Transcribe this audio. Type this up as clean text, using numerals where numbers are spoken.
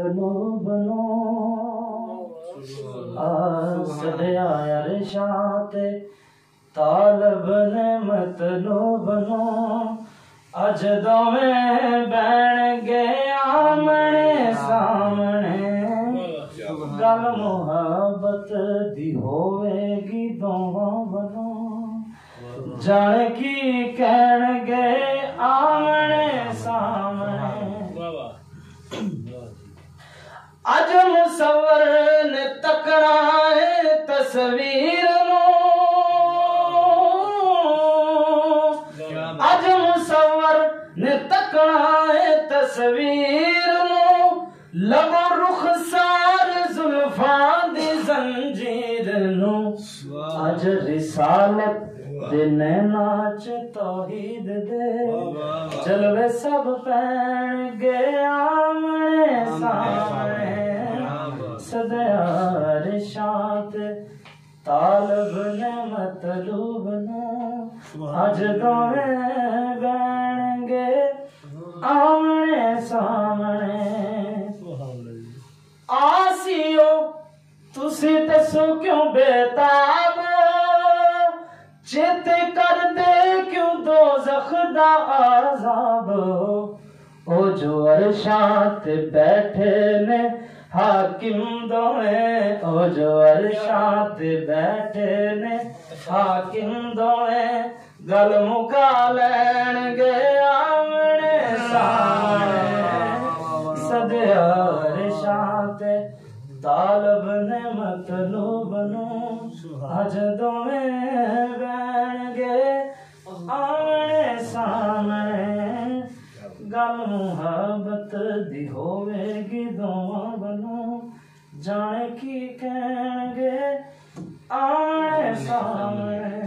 मतलूब no सदया अरशां ते तालब ने मतलूब no अज दोवें बैण गए आमने सामने गल मुहब्बत दी होवेगी दोवां वलों जाने की कहण गए आमने सामने अज मुसव्वर ने तकना है तस्वीर नो अज मुसव्वर ने तकना है तस्वीर नो लगो रुखसार जुल्फां दी जंजीर नो अज रिसालत दे नैना च तौहीद दे जलवे सब पैण गए आमने सामने सदया अरशां ते तालब ने मतलूब नो अज दोवें बैण गए आमने सामने आसियो तुसी दसो क्यों बेताब चेते कर दे क्यों दोज़ख दा अज़ाब ओ जो अरशां ते बैठे ने हाकिम दोवें ओ जो अरशां ते बैठे ने हाकिम दोवें गल मुका लैण गए आमने सामने सदया अरशां ते तालब ने मतलूब नो अज दोवें बैण गए आमने सामने गल मुहब्बत दी होवेगी दोवां वलों जाने की कहण गए आमने सामने।